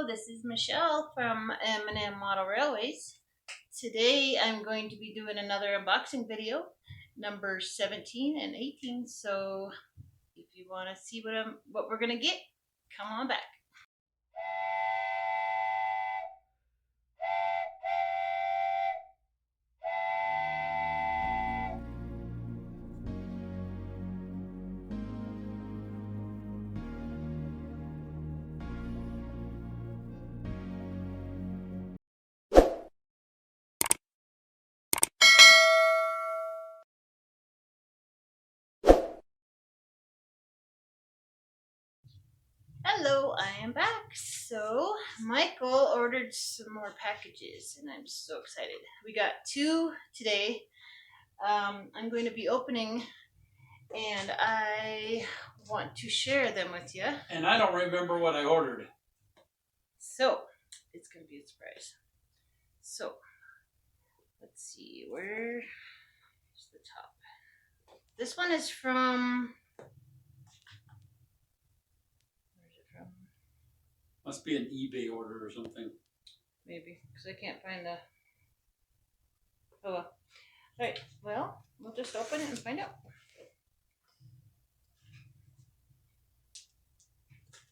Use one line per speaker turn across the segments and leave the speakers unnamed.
Hello, this is Michelle from M&M Model Railways. Today I'm going to be doing another unboxing video, number 17 and 18. So if you want to see what we're going to get, come on back. Hello, I am back. So Michael ordered some more packages and I'm so excited. We got 2 today. I'm going to be opening and I want to share them with you.
And I don't remember what I ordered.
So it's going to be a surprise. So let's see, where's the top? This one is from, where's it from?
Must be an eBay order or something.
Maybe, because I can't find the, oh well. Alright, well, we'll just open it and find out.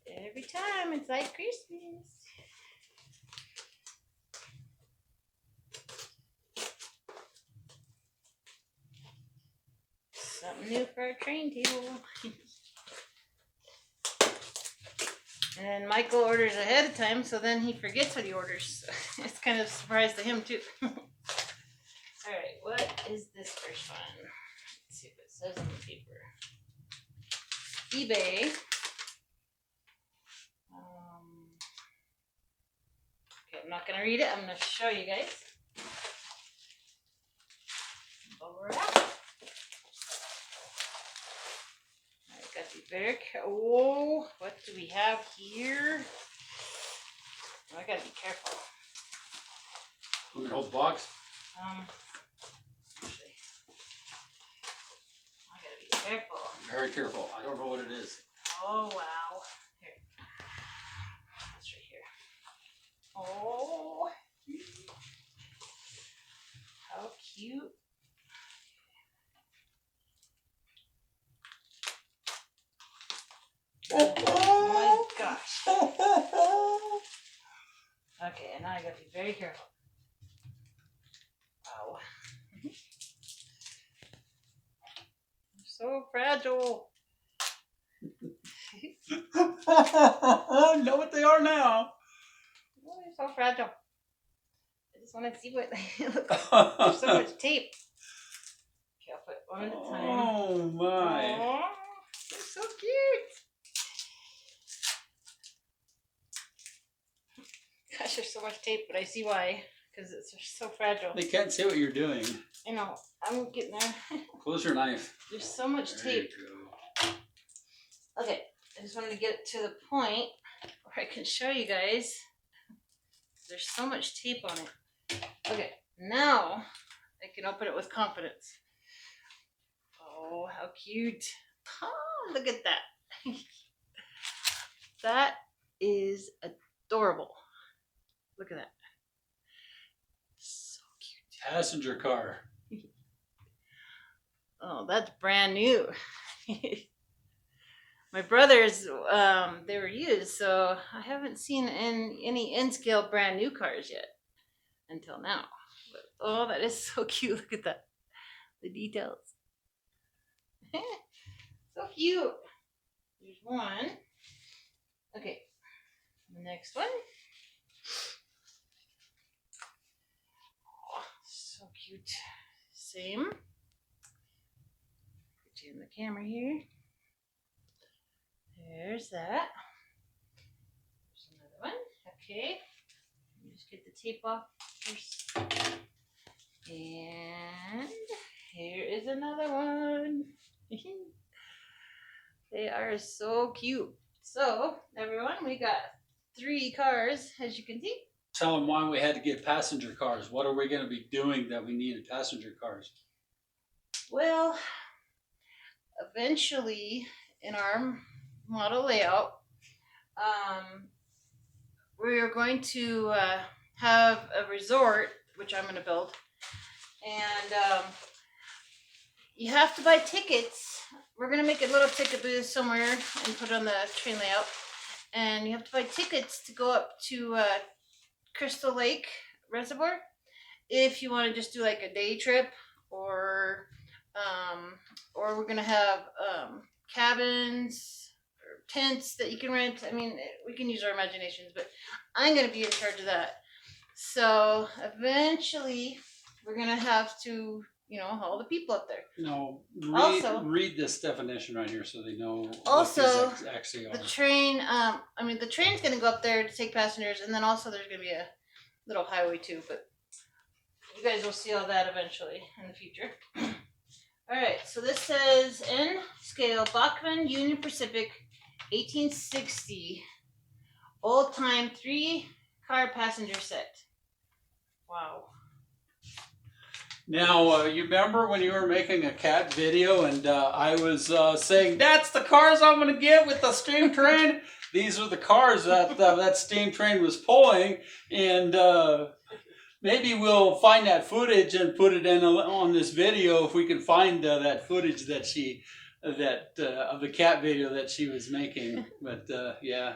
Every time it's like Christmas. Something new for our train table. And then Michael orders ahead of time, so then he forgets what he orders. So it's kind of a surprise to him too. Alright, what is this first one? Let's see if it says on the paper. eBay. Okay, I'm not going to read it. I'm going to show you guys. Over it out. Alright, got to be very careful. Oh, what do we have here? Oh, I got to be careful.
Look at the whole box.
Actually, I got to be careful.
Very careful. I don't know what it is.
Oh, wow. Here. It's right here. Oh. How cute. Oh my gosh. Okay, and now I gotta be very careful. Wow. They're so fragile.
I know what they are now.
Oh, they're so fragile. I just want to see what they look like. There's so much tape. Okay, I'll put one at a time.
Oh my.
Aww, they're so cute. Gosh, there's so much tape, but I see why. Because it's so fragile.
They can't see what you're doing.
I know. I'm getting there.
Close your knife.
There's so much
There
tape.
you go.
Okay, I just wanted to get to the point where I can show you guys. There's so much tape on it. Okay, now I can open it with confidence. Oh, how cute. Oh, look at that. That is adorable. Look at that. So cute.
Passenger car.
Oh, that's brand new. My brothers, they were used, so I haven't seen any N-scale brand new cars yet until now. But, oh, that is so cute. Look at that. The details. So cute. There's one. Okay. The next one. Oh, so cute. Same. Put you in the camera here. There's that. There's another one. Okay. Let me just get the tape off first. And here is another one. They are so cute. So, everyone, we got 3 cars, as you can see.
Tell them why we had to get passenger cars. What are we going to be doing that we needed passenger cars?
Well, eventually, in our model layout, we are going to have a resort, which I'm going to build, and you have to buy tickets. We're going to make a little ticket booth somewhere and put it on the train layout, and you have to buy tickets to go up to Crystal Lake Reservoir if you want to just do like a day trip, or we're going to have cabins or tents that you can rent. I mean, we can use our imaginations, but I'm going to be in charge of that. So eventually we're going to have to, haul the people up there.
No,
Also-
read this definition right here so they know
Also,
what these actually are.
The train, the train's going to go up there to take passengers, and then also there's going to be a little highway too, but you guys will see all that eventually in the future. Alright, so this says N scale, Bachmann Union Pacific, 1860, old time 3-car passenger set. Wow.
Now, you remember when you were making a cat video and I was saying, that's the cars I'm going to get with the steam train? These are the cars that that steam train was pulling, and maybe we'll find that footage and put it in on this video if we can find that footage that of the cat video that she was making. But yeah,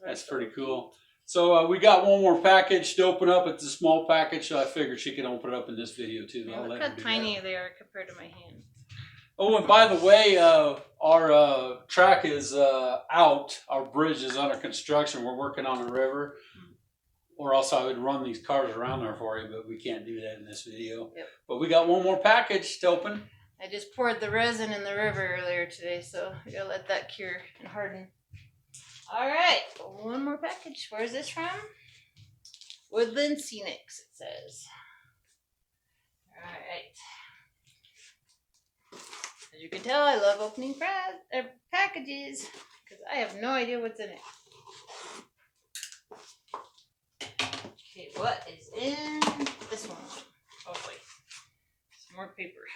that's pretty cool. So we got one more package to open up. It's a small package, so I figured she could open it up in this video too.
Yeah, look how tiny they are compared to my hand.
Oh, and by the way, our track is out. Our bridge is under construction. We're working on a river. Or else I would run these cars around there for you, but we can't do that in this video.
Yep.
But we got one more package to open.
I just poured the resin in the river earlier today, so we gotta let that cure and harden. Alright, one more package. Where's this from? Woodland Scenics, it says. Alright. As you can tell, I love opening packages, because I have no idea what's in it. Okay, what is in this one? Oh boy, some more paper.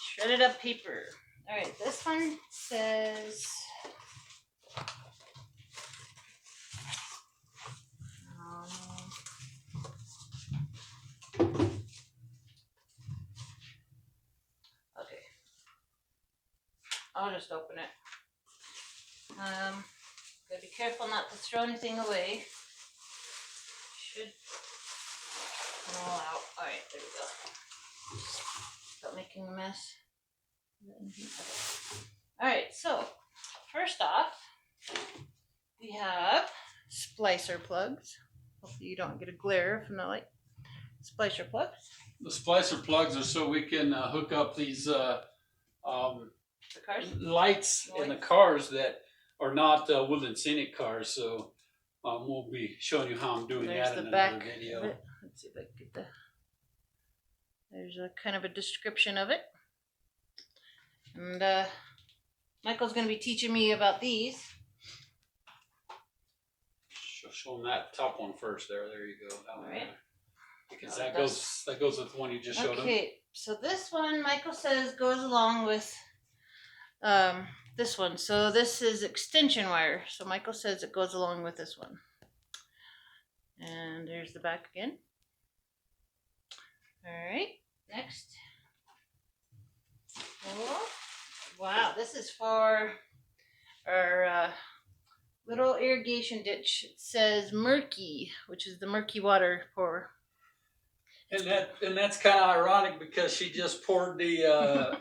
Shredded up paper. Alright, this one says... okay. I'll just open it. Gotta be careful not to throw anything away. Should come all out. Alright, there we go. Stop making a mess. Okay. Alright, so first off, we have splicer plugs. Hopefully you don't get a glare from the light. Splicer plugs.
The splicer plugs are so we can hook up these
The cars.
lights in the cars that are not Woodland Scenic cars. So we'll be showing you how I'm doing
There's
that
the
in
back
another video.
of it. Let's see if I can get the... There's a kind of a description of it. And Michael's going to be teaching me about these.
Show them that top one first. There you go. That one
Alright.
there. Because
Oh,
that goes with the one you just showed them.
Okay, so this one, Michael says, goes along with this one. So this is extension wire. So Michael says it goes along with this one. And there's the back again. Alright, next. Oh, wow, this is for our little irrigation ditch. It says murky, which is the murky water pour.
And that's kind of ironic because she just poured the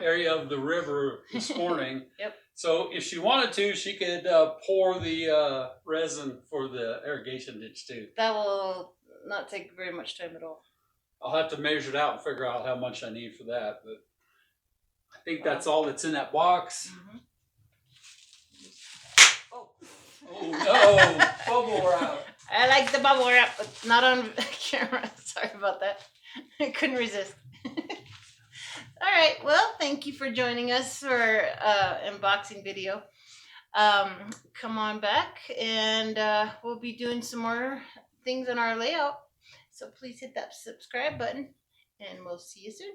area of the river this morning.
Yep.
So if she wanted to, she could pour the resin for the irrigation ditch too.
That will not take very much time at all.
I'll have to measure it out and figure out how much I need for that. But I think that's all that's in that box.
Mm-hmm. Oh.
Oh no, bubble wrap.
I like the bubble wrap, but not on camera. Sorry about that. I couldn't resist. All right. Well, thank you for joining us for unboxing video. Come on back, and we'll be doing some more things on our layout. So please hit that subscribe button, and we'll see you soon.